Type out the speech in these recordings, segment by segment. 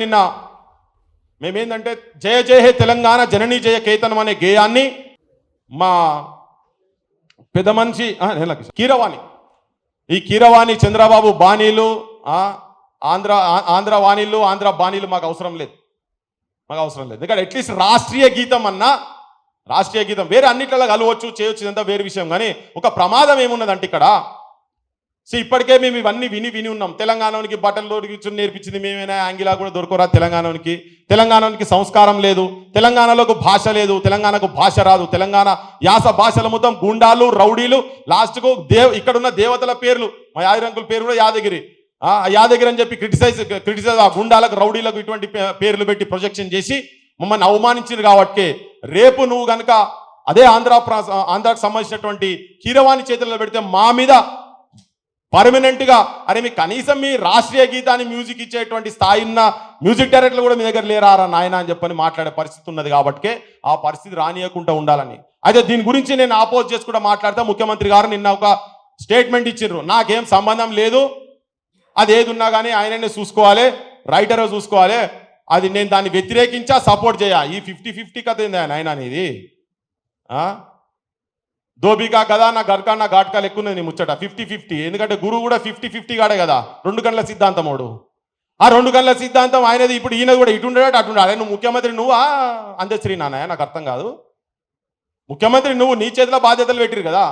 నిన్న మేమేందంటే జయ జయ హే తెలంగాణ జననీ జయ కేతనం అనే గేయాన్ని మా పెద్ద మనిషి కీరవాణి, ఈ కీరవాణి చంద్రబాబు బాణీలు, ఆంధ్ర వాణీలు, ఆంధ్ర బాణీలు మాకు అవసరం లేదు. ఎందుకంటే అట్లీస్ట్ రాష్ట్రీయ గీతం అన్నా, రాష్ట్రీయ గీతం వేరే అన్నిట్లలో కలవచ్చు చేయొచ్చు, ఇదంతా వేరే విషయం. కానీ ఒక ప్రమాదం ఏమున్నదంటే ఇక్కడ ఇప్పటికే మేము ఇవన్నీ విని ఉన్నాం. తెలంగాణకి బట్టలు కూర్చొని నేర్పించింది మేమైనా, ఆంగిలా కూడా దొరకరా తెలంగాణకి సంస్కారం లేదు, తెలంగాణలోకి భాష లేదు, తెలంగాణకు భాష రాదు, తెలంగాణ యాస భాషల మొత్తం గుండాలు రౌడీలు, లాస్ట్కు ఇక్కడున్న దేవతల పేర్లు, మా యాదగిరి పేరు కూడా యాదగిరి అని చెప్పి క్రిటిసైజ్ ఆ గుండాలకు రౌడీలకు ఇటువంటి పేర్లు పెట్టి ప్రొజెక్షన్ చేసి మమ్మల్ని అవమానించింది. కాబట్టి రేపు నువ్వు కనుక అదే ఆంధ్రాకు సంబంధించినటువంటి కీరవాణి చేతుల్లో పెడితే మా మీద పర్మనెంట్గా అరే మీ కనీసం మీ రాష్ట్రీయ గీతాన్ని మ్యూజిక్ ఇచ్చేటువంటి స్థాయి ఉన్న మ్యూజిక్ డైరెక్టర్లు కూడా మీ దగ్గర లేరారా నాయన అని చెప్పని మాట్లాడే పరిస్థితి ఉన్నది. కాబట్టి ఆ పరిస్థితి రానియకుండా ఉండాలని, అయితే దీని గురించి నేను ఆపోజ్ చేసుకుంటూ మాట్లాడితే ముఖ్యమంత్రి గారు నిన్న ఒక స్టేట్మెంట్ ఇచ్చిండ్రు, నాకేం సంబంధం లేదు, అది ఏది ఉన్నా కానీ ఆయననే చూసుకోవాలి, రైటర్ చూసుకోవాలి, అది నేను దాన్ని వ్యతిరేకించా సపోర్ట్ చేయ. ఈ 50-50 కథ ఏంది ఆయన అనేది దోబికా కదా, నా గర్కా నా ఘాట్కా ఎక్కువ నీ ముచ్చట 50-50. ఎందుకంటే గురువు కూడా 50-50 గాడే కదా, 2 గంటల సిద్ధాంతమోడు. ఆ 2 గంటల సిద్ధాంతం ఆయనది. ఇప్పుడు ఈయన కూడా ఇటుండేట అటుండాలి. నువ్వు ముఖ్యమంత్రి నువ్వా అందశ్రీ నాన్న, నాకు అర్థం కాదు. ముఖ్యమంత్రి నువ్వు, నీ చేతిలో బాధ్యతలు పెట్టిరు కదా,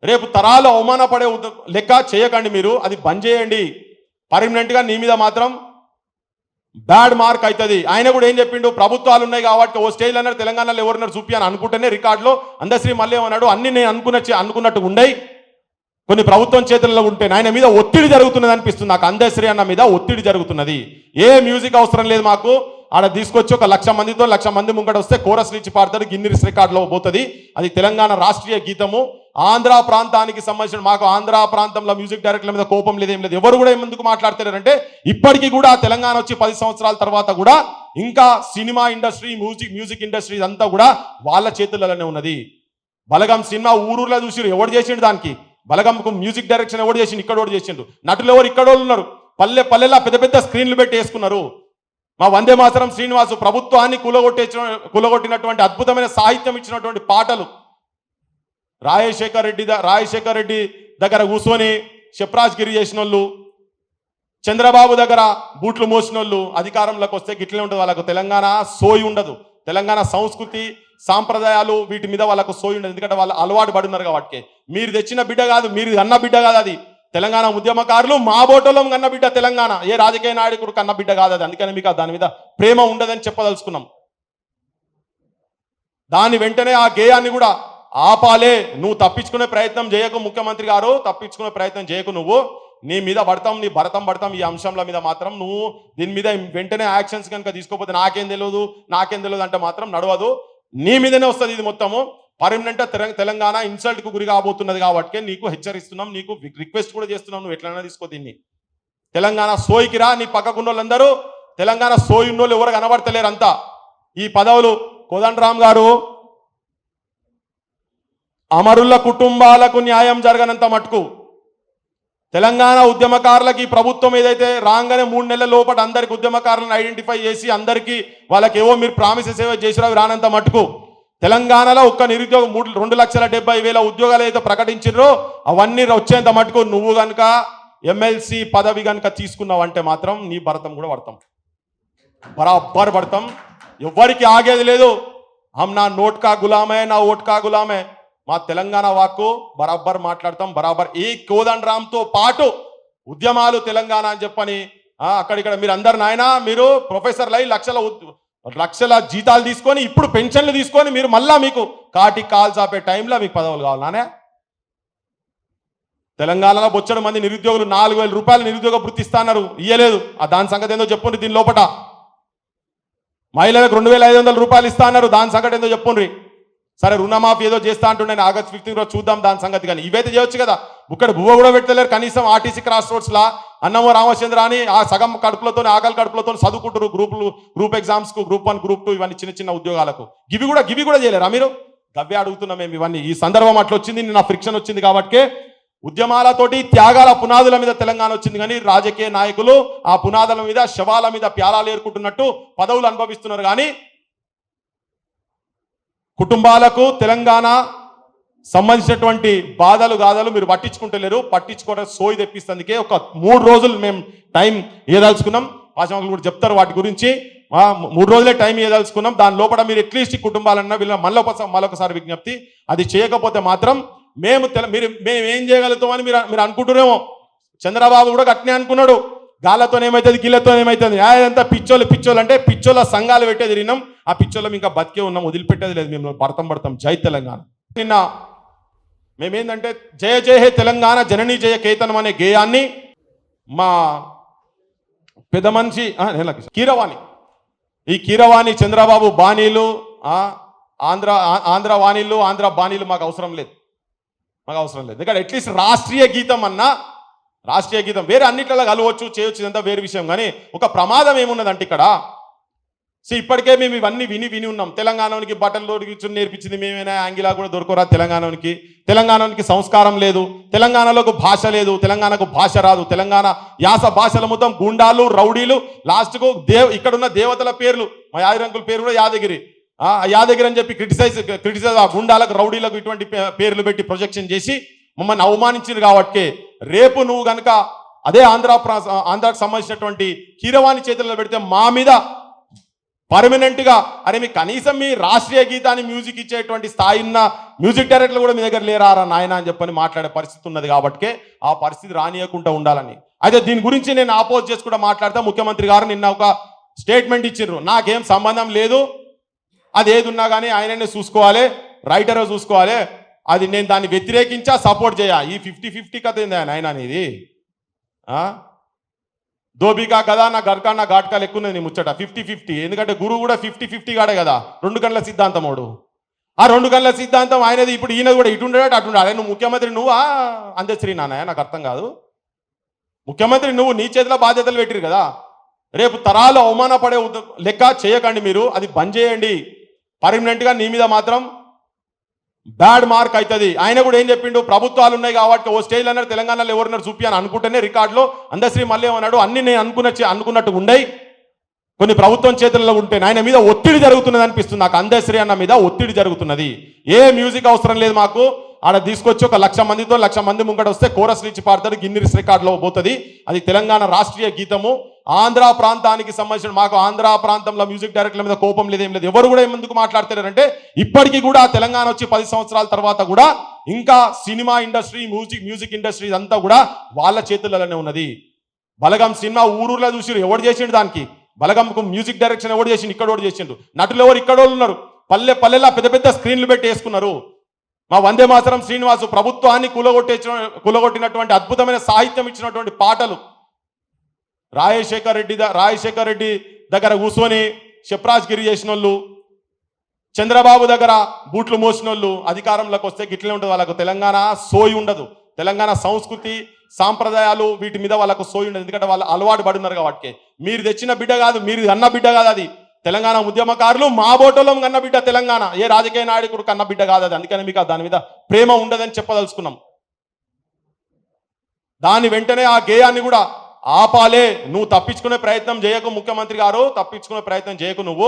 రేపు తరాలు అవమానపడే లెక్క చేయకండి మీరు, అది బంద్ చేయండి. పర్మనెంట్గా నీ మీద మాత్రం బ్యాడ్ మార్క్ అవుతుంది. ఆయన కూడా ఏం చెప్పిండు, ప్రభుత్వాలు ఉన్నాయి కాబట్టి ఓ స్టేజ్లో అన్నారు తెలంగాణలో ఎవరున్నారు చూపి అని అనుకుంటేనే రికార్డులో అందశ్రీ మళ్ళీ ఏమన్నాడు, అన్ని నేను అనుకున్నట్టు ఉండయి, కొన్ని ప్రభుత్వం చేతుల్లో ఉంటే ఆయన మీద ఒత్తిడి జరుగుతున్నది అనిపిస్తుంది నాకు. అందశ్రీ అన్న మీద ఒత్తిడి జరుగుతున్నది. ఏ మ్యూజిక్ అవసరం లేదు మాకు, ఆడ తీసుకొచ్చి ఒక 1,00,000 మందితో 1,00,000 మంది ముంగట వస్తే కోరస్లు ఇచ్చి పాడతాడు, గిన్నిస్ రికార్డులో పోతుంది. అది తెలంగాణ రాష్ట్రీయ గీతము. ఆంధ్ర ప్రాంతానికి సంబంధించిన మాకు ఆంధ్ర ప్రాంతంలో మ్యూజిక్ డైరెక్టర్ల మీద కోపం లేదేం లేదు. ఎవరు కూడా ఎందుకు మాట్లాడతారంటే ఇప్పటికీ కూడా తెలంగాణ వచ్చి 10 సంవత్సరాల తర్వాత కూడా ఇంకా సినిమా ఇండస్ట్రీ, మ్యూజిక్ ఇండస్ట్రీ అంతా కూడా వాళ్ళ చేతులలోనే ఉన్నది. బలగం సినిమా ఊరూరులో చూసిరు, ఎవడు చేసిండు దానికి? బలగంకు మ్యూజిక్ డైరెక్షన్ ఎవడు చేసిండు? ఇక్కడ ఎవడు చేసిండు? నటులు ఎవరు? ఇక్కడ వాళ్ళు ఉన్నారు. పల్లెలా పెద్ద స్క్రీన్లు పెట్టి వేసుకున్నారు. మా వందే మాతరం శ్రీనివాసు ప్రభుత్వాన్ని కూలగొట్టినటువంటి అద్భుతమైన సాహిత్యం ఇచ్చినటువంటి పాటలు, రాజశేఖర్ రెడ్డి దగ్గర కూర్చొని షెప్రాజ్గిరి చేసిన వాళ్ళు, చంద్రబాబు దగ్గర బూట్లు మోసిన వాళ్ళు అధికారంలోకి వస్తే గిట్లే ఉంటుంది. వాళ్ళకు తెలంగాణ సోయి ఉండదు, తెలంగాణ సంస్కృతి సాంప్రదాయాలు వీటి మీద వాళ్ళకు సోయి ఉండదు. ఎందుకంటే వాళ్ళు అలవాటు పడున్నారు కాబట్టి. మీరు తెచ్చిన బిడ్డ కాదు, మీరు అన్న బిడ్డ కాదు అది. తెలంగాణ ఉద్యమకారులు మా బోటోలం కన్న బిడ్డ తెలంగాణ, ఏ రాజకీయ నాయకుడు కన్న బిడ్డ కాదు అది. అందుకని మీకు దాని మీద ప్రేమ ఉండదని చెప్పదలుచుకున్నాం. దాని వెంటనే ఆ గేయాన్ని కూడా ఆపాలే. నువ్వు తప్పించుకునే ప్రయత్నం చేయకు ముఖ్యమంత్రి గారు, తప్పించుకునే ప్రయత్నం చేయకు. నువ్వు నీ మీద పడతాం, నీ భరతం ఈ అంశంల మీద మాత్రం నువ్వు దీని మీద వెంటనే యాక్షన్స్ కనుక తీసుకోకపోతే నాకేం తెలియదు అంటే మాత్రం నడవదు. నీ మీదనే వస్తుంది ఇది మొత్తము. పర్మనెంట్ తెలంగాణ ఇన్సల్ట్కు గురి కాబోతున్నది కాబట్టి నీకు హెచ్చరిస్తున్నాం, నీకు రిక్వెస్ట్ కూడా చేస్తున్నాం, నువ్వు ఎట్లైనా తీసుకో దీన్ని. తెలంగాణ సోయికి రా. నీ పక్కకున్న వాళ్ళందరూ తెలంగాణ సోయి ఉన్నోళ్ళు ఎవరు కనబడతలేరు అంతా. ఈ పదవులు కోదండరామ్ గారు, అమరుల కుటుంబాలకు న్యాయం జరగనంత మటుకు తెలంగాణ ఉద్యమకారులకి ప్రభుత్వం ఏదైతే రాగానే 3 నెలల లోపల అందరికి ఉద్యమకారులను ఐడెంటిఫై చేసి అందరికీ వాళ్ళకి ఏవో మీరు ప్రామిసెస్ ఏవో చేసినా రానంత మటుకు తెలంగాణలో ఒక్క నిరుద్యోగం 2,70,000 ఉద్యోగాలు అయితే ప్రకటించారో అవన్నీ వచ్చేంత మటుకు నువ్వు కనుక ఎమ్మెల్సీ పదవి కనుక తీసుకున్నావంటే మాత్రం నీ భరతం కూడా పడతాం, బరాబర్ పడతాం. ఎవ్వరికి ఆగేది లేదు. హమ్ నా నోట్ కా గులామే, నా ఓట్ కా గులామే. మా తెలంగాణ వాక్కు బరాబర్ మాట్లాడతాం, బరాబర్. ఈ కోదండరామ్తో పాటు ఉద్యమాలు తెలంగాణ అని చెప్పని అక్కడిక్కడ మీరు అందరు నాయన, మీరు ప్రొఫెసర్లు అయి లక్షల జీతాలు తీసుకొని ఇప్పుడు పెన్షన్లు తీసుకొని మీరు మళ్ళా మీకు కాటికి కాల్ చాపే టైంలో మీకు పదవులు కావాలనే. తెలంగాణలో బొచ్చడు మంది నిరుద్యోగులు 4,000 రూపాయలు నిరుద్యోగ వృత్తి ఇస్తున్నారు, ఇయ్యలేదు. దాని సంగతి ఏందో చెప్పుండ్రి. దీని లోపల మహిళలకు 2,500 రూపాయలు ఇస్తా అన్నారు, దాని సంగతి ఏందో చెప్పుండ్రి. సరే రుణమాఫీ ఏదో చేస్తా అంటుండే, ఆగస్ట్ 15 రోజు చూద్దాం దాని సంగతి. కానీ ఇవైతే చేయొచ్చు కదా. ఇక్కడ బువ్వ కూడా పెట్టలేరు. కనీసం ఆర్టీసీ క్రాస్ రోడ్స్లా అన్నమో రామచంద్ర అని ఆ సగం కడుపులతో ఆకలి కడుపులతో చదువుకుంటారు. గ్రూప్ ఎగ్జామ్స్కు, గ్రూప్ 1 గ్రూప్ 2 ఇవన్నీ చిన్న ఉద్యోగాలకు గివి కూడా చేయలేరా మీరు? గవ్వే అడుగుతున్నాం మేము ఇవన్నీ. ఈ సందర్భం అట్లా వచ్చింది, నా ఫ్రిక్షన్ వచ్చింది కాబట్టి ఉద్యమాలతోటి త్యాగాల పునాదుల మీద తెలంగాణ వచ్చింది, కానీ రాజకీయ నాయకులు ఆ పునాదుల మీద శవాల మీద ప్యాలాలు ఏరుకుంటున్నట్టు పదవులు అనుభవిస్తున్నారు. కానీ కుటుంబాలకు తెలంగాణ సంబంధించినటువంటి బాధలు గాథలు మీరు పట్టించుకుంటలేరు. పట్టించుకోవడం సోయి తెప్పిస్తందుకే ఒక 3 రోజులు మేము టైం ఇవ్వదలుచుకున్నాం. పాశమాకులు కూడా చెప్తారు వాటి గురించి. 3 రోజులే టైం ఇవ్వదలుచుకున్నాం. దాని లోపల మీరు అట్లీస్ట్ కుటుంబాలన్నా వీళ్ళ మళ్ళొకసారి విజ్ఞప్తి, అది చేయకపోతే మాత్రం మేము ఏం చేయగలుగుతామని మీరు అనుకుంటున్నామో. చంద్రబాబు కూడా గట్నే అనుకున్నాడు, గాళ్ళతో ఏమవుతుంది గీళ్ళతో ఏమవుతుంది, అదంతా పిచ్చోళ్ళు అంటే పిచ్చోళ్ళ సంఘాలు పెట్టేది తిరిగినాం. ఆ పిచ్చోళ్ళం ఇంకా బతికే ఉన్నాం, వదిలిపెట్టేది లేదు. మేము పడతాం. జై తెలంగాణ. నిన్న మేమేందంటే జయ జయ హే తెలంగాణ జననీ జయ కేతనం అనే గేయాన్ని మా పెద్ద మనిషి కీరవాణి, ఈ కీరవాణి చంద్రబాబు బాణీలు, ఆంధ్ర వాణీలు, ఆంధ్ర బాణీలు మాకు అవసరం లేదు. ఎందుకంటే అట్లీస్ట్ రాష్ట్రీయ గీతం అన్నా, రాష్ట్రీయ గీతం వేరే అన్నిట్లలో కలవచ్చు చేయొచ్చు, ఇదంతా వేరే విషయం. కానీ ఒక ప్రమాదం ఏమున్నదంటే ఇక్కడ ఇప్పటికే మేము ఇవన్నీ విని ఉన్నాం. తెలంగాణకి బట్టలు కూర్చొని నేర్పించింది మేమేనా, ఆంగిలా కూడా దొరకరా తెలంగాణకి సంస్కారం లేదు, తెలంగాణలోకి భాష లేదు, తెలంగాణకు భాష రాదు, తెలంగాణ యాస భాషల మొత్తం గుండాలు రౌడీలు, లాస్ట్కు ఇక్కడున్న దేవతల పేర్లు, మా యాదగిరి పేరు కూడా యాదగిరి అని చెప్పి క్రిటిసైజ్ ఆ గుండాలకు రౌడీలకు ఇటువంటి పేర్లు పెట్టి ప్రొజెక్షన్ చేసి మమ్మల్ని అవమానించింది. కాబట్టి రేపు నువ్వు కనుక అదే ఆంధ్రాకు సంబంధించినటువంటి కీరవాణి చేతుల్లో పెడితే మా మీద పర్మనెంట్గా అరే మీ కనీసం మీ రాష్ట్రీయ గీతాన్ని మ్యూజిక్ ఇచ్చేటువంటి స్థాయి ఉన్న మ్యూజిక్ డైరెక్టర్లు కూడా మీ దగ్గర లేరారా నాయన అని చెప్పని మాట్లాడే పరిస్థితి ఉన్నది. కాబట్టి ఆ పరిస్థితి రానియకుండా ఉండాలని. అయితే దీని గురించి నేను ఆపోజ్ చేసి కూడా మాట్లాడితే ముఖ్యమంత్రి గారు నిన్న ఒక స్టేట్మెంట్ ఇచ్చిండ్రు, నాకేం సంబంధం లేదు, అది ఏది ఉన్నా కానీ ఆయననే చూసుకోవాలి, రైటర్ చూసుకోవాలి, అది నేను దాన్ని వ్యతిరేకించా సపోర్ట్ చేయ. ఈ 50-50 కథ ఏంది ఆయన అనేది? దోబికా కదా నా గర్కా నా ఘాట్కా ఎక్కున్నది నీ ముచ్చట 50-50. ఎందుకంటే గురువు కూడా 50-50 గాడే కదా, 2 గంటల సిద్ధాంతమోడు. ఆ 2 గంటల సిద్ధాంతం ఆయనది. ఇప్పుడు ఈయన కూడా ఇటుండేట అటుండాలి. నువ్వు ముఖ్యమంత్రి నువ్వా అందశ్రీ నాన్నయ్య? నాకు అర్థం కాదు. ముఖ్యమంత్రి నువ్వు, నీ చేతిలో బాధ్యతలు పెట్టిరు కదా. రేపు తరాలు అవమానపడే లెక్క చేయకండి మీరు, అది బంద్ చేయండి. పర్మనెంట్గా నీ మీద మాత్రం బ్యాడ్ మార్క్ అవుతుంది. ఆయన కూడా ఏం చెప్పిండు, ప్రభుత్వాలు ఉన్నాయి కాబట్టి ఓ స్టేజ్లో అన్నారు తెలంగాణలో ఎవరున్నారు చూపి అని అనుకుంటేనే రికార్డులో అందశ్రీ మళ్ళీ ఏమన్నాడు, అన్ని నేను అనుకున్నట్టు ఉండయి, కొన్ని ప్రభుత్వం చేతుల్లో ఉంటే ఆయన మీద ఒత్తిడి జరుగుతున్నది అనిపిస్తుంది నాకు. అందశ్రీ అన్న మీద ఒత్తిడి జరుగుతున్నది. ఏ మ్యూజిక్ అవసరం లేదు మాకు, ఆడ తీసుకొచ్చి ఒక 1,00,000 మందితో 1,00,000 మంది ముంగట వస్తే కోరస్లు ఇచ్చి పాడతారు, గిన్నిస్ రికార్డులో పోతుంది. అది తెలంగాణ రాష్ట్రీయ గీతము. ఆంధ్ర ప్రాంతానికి సంబంధించిన మాకు ఆంధ్ర ప్రాంతంలో మ్యూజిక్ డైరెక్టర్ల మీద కోపం లేదు, ఏం లేదు. ఎవరు కూడా ఎందుకు మాట్లాడతారంటే ఇప్పటికీ కూడా తెలంగాణ వచ్చి 10 సంవత్సరాల తర్వాత కూడా ఇంకా సినిమా ఇండస్ట్రీ, మ్యూజిక్ ఇండస్ట్రీ అంతా కూడా వాళ్ళ చేతులలోనే ఉన్నది. బలగం సినిమా ఊరూరులో చూసిరు, ఎవడు చేసిండు దానికి? బలగంకు మ్యూజిక్ డైరెక్షన్ ఎవడు చేసిండు? ఇక్కడ ఎవడు చేసిండు? నటులు ఎవరు? ఇక్కడ వాళ్ళు ఉన్నారు. పల్లెలా పెద్ద పెద్ద స్క్రీన్లు పెట్టి వేసుకున్నారు. మా వందే మాతరం శ్రీనివాసు ప్రభుత్వాన్ని కూలగొట్టినటువంటి అద్భుతమైన సాహిత్యం ఇచ్చినటువంటి పాటలు. రాజశేఖర్ రెడ్డి దగ్గర కూర్చొని షప్రాజ్గిరి చేసిన వాళ్ళు, చంద్రబాబు దగ్గర బూట్లు మోసిన వాళ్ళు అధికారంలోకి వస్తే గిట్లే ఉంటుంది. వాళ్ళకు తెలంగాణ సోయి ఉండదు, తెలంగాణ సంస్కృతి సాంప్రదాయాలు వీటి మీద వాళ్ళకు సోయి ఉండదు. ఎందుకంటే వాళ్ళు అలవాటు పడున్నారు కాబట్టి. మీరు తెచ్చిన బిడ్డ కాదు, మీరు అన్న బిడ్డ కాదు అది. తెలంగాణ ఉద్యమకారులు మా బోటోలం కన్న బిడ్డ తెలంగాణ, ఏ రాజకీయ నాయకుడు కన్న బిడ్డ కాదు అది. అందుకని మీకు దాని మీద ప్రేమ ఉండదని చెప్పదలుచుకున్నాం. దాని వెంటనే ఆ గేయాన్ని కూడా ఆపాలే. నువ్వు తప్పించుకునే ప్రయత్నం చేయకు ముఖ్యమంత్రి గారు, తప్పించుకునే ప్రయత్నం చేయకు. నువ్వు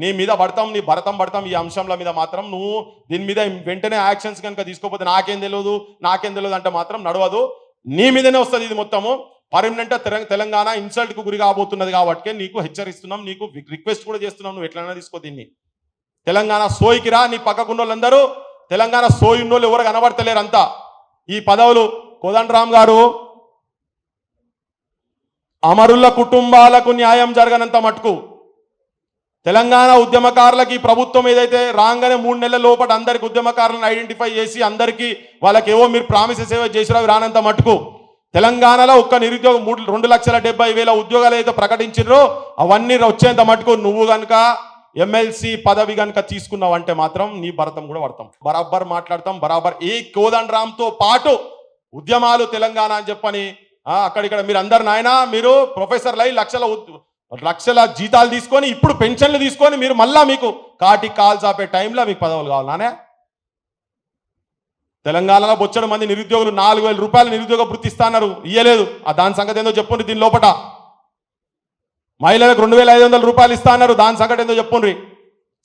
నీ మీద పడతాం, నీ భరతం ఈ అంశంల మీద మాత్రం నువ్వు దీని మీద వెంటనే యాక్షన్స్ కనుక తీసుకోకపోతే నాకేం తెలియదు అంటే మాత్రం నడవదు. నీ మీదనే వస్తుంది ఇది మొత్తము. పర్మనెంట్ తెలంగాణ ఇన్సల్ట్కు గురి కాబోతున్నది కాబట్టి నీకు హెచ్చరిస్తున్నాం, నీకు రిక్వెస్ట్ కూడా చేస్తున్నాం, నువ్వు ఎట్లైనా తీసుకో దీన్ని. తెలంగాణ సోయికి రా. నీ పక్కకున్న వాళ్ళందరూ తెలంగాణ సోయి ఉన్నోళ్ళు ఎవరు కనబడతలేరు అంతా. ఈ పదవులు కోదండరామ్ గారు అమరుల కుటుంబాలకు న్యాయం జరగనంత మటుకు తెలంగాణ ఉద్యమకారులకి ఈ ప్రభుత్వం ఏదైతే రాగానే 3 నెలల లోపల అందరికి ఉద్యమకారులను ఐడెంటిఫై చేసి అందరికీ వాళ్ళకి ఏవో మీరు ప్రామిసెస్ ఏవో చేసిరా రానంత మటుకు తెలంగాణలో ఒక్క నిరుద్యోగం 2,70,000 ఉద్యోగాలు అయితే ప్రకటించారో అవన్నీ వచ్చేంత మటుకు నువ్వు కనుక ఎమ్మెల్సీ పదవి కనుక తీసుకున్నావంటే మాత్రం నీ భరతం కూడా పడతాం, బరాబర్ మాట్లాడతాం, బరాబర్. ఈ కోదండరామ్తో పాటు ఉద్యమాలు తెలంగాణ అని చెప్పని అక్కడిక్కడ మీరు అందరు నాయన మీరు ప్రొఫెసర్లు అయి లక్షల జీతాలు తీసుకొని ఇప్పుడు పెన్షన్లు తీసుకొని మీరు మళ్ళా మీకు కాటి కాల్ చాపే టైంలో మీకు పదవులు కావాలి నానే. తెలంగాణలో బొచ్చడు మంది నిరుద్యోగులు 4,000 రూపాయలు నిరుద్యోగ వృత్తి ఇస్తాన్నారు, ఇయ్యలేదు. దాని సంగతి ఏందో చెప్పుండ్రి. దీని లోపట మహిళలకు 2,500 రూపాయలు ఇస్తా అన్నారు, దాని సంగతి ఏందో చెప్పుండ్రి.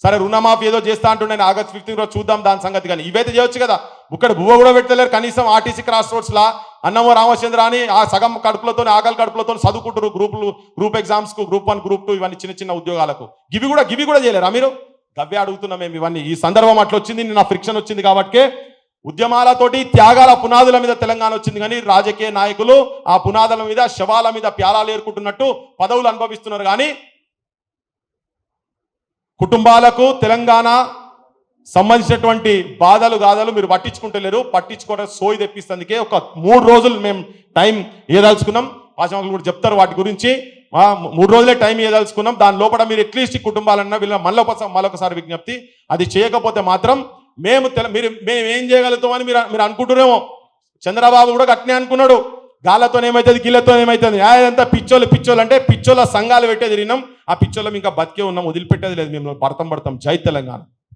సరే రుణమాఫీ ఏదో చేస్తా అంటుండే, ఆగస్ట్ 15 రోజు చూద్దాం దాని సంగతి. కానీ ఇవైతే చేయొచ్చు కదా. ఇక్కడ బువ్వ కూడా పెట్టలేరు కనీసం. ఆర్టీసీ క్రాస్ రోడ్స్ లా అన్నమో రామచంద్ర అని ఆ సగం కడుపులతో ఆకలి కడుపులతో చదువుకుంటారు గ్రూప్ ఎగ్జామ్స్ కు, గ్రూప్ 1 గ్రూప్ 2 ఇవన్నీ చిన్న చిన్న ఉద్యోగాలకు. గివి కూడా చేయలేరా మీరు? గవ్వే అడుగుతున్నాం మేము ఇవన్నీ. ఈ సందర్భం అట్లా వచ్చింది, నిన్న ఫ్రిక్షన్ వచ్చింది కాబట్టి ఉద్యమాలతోటి త్యాగాల పునాదుల మీద తెలంగాణ వచ్చింది. కానీ రాజకీయ నాయకులు ఆ పునాదుల మీద శవాల మీద ప్యాలాలు ఏరుకుంటున్నట్టు పదవులు అనుభవిస్తున్నారు. కానీ కుటుంబాలకు తెలంగాణ సంబంధించినటువంటి బాధలు గాథలు మీరు పట్టించుకుంటలేరు. పట్టించుకోవడం సోయి తెప్పిస్తందుకే ఒక 3 రోజులు మేము టైం ఇవ్వదలుచుకున్నాం. పాశమకులు కూడా చెప్తారు వాటి గురించి. 3 రోజులే టైం ఇవ్వదలుచుకున్నాం. దాని లోపల మీరు అట్లీస్ట్ కుటుంబాలన్నా వీళ్ళ మళ్ళొకసారి విజ్ఞప్తి, అది చేయకపోతే మాత్రం మేము ఏం చేయగలుగుతామని మీరు అనుకుంటున్నామో. చంద్రబాబు కూడా గట్నే అనుకున్నాడు, గాళ్ళతో ఏమవుతుంది గీళ్ళతో ఏమవుతుంది, అదంతా పిచ్చోళ్ళు అంటే పిచ్చోళ్ళ సంఘాలు పెట్టేది విన్నాం. ఆ పిచ్చోళ్ళం ఇంకా బతికే ఉన్నాం, వదిలిపెట్టేది లేదు. మేము పడతాం. జై తెలంగాణ.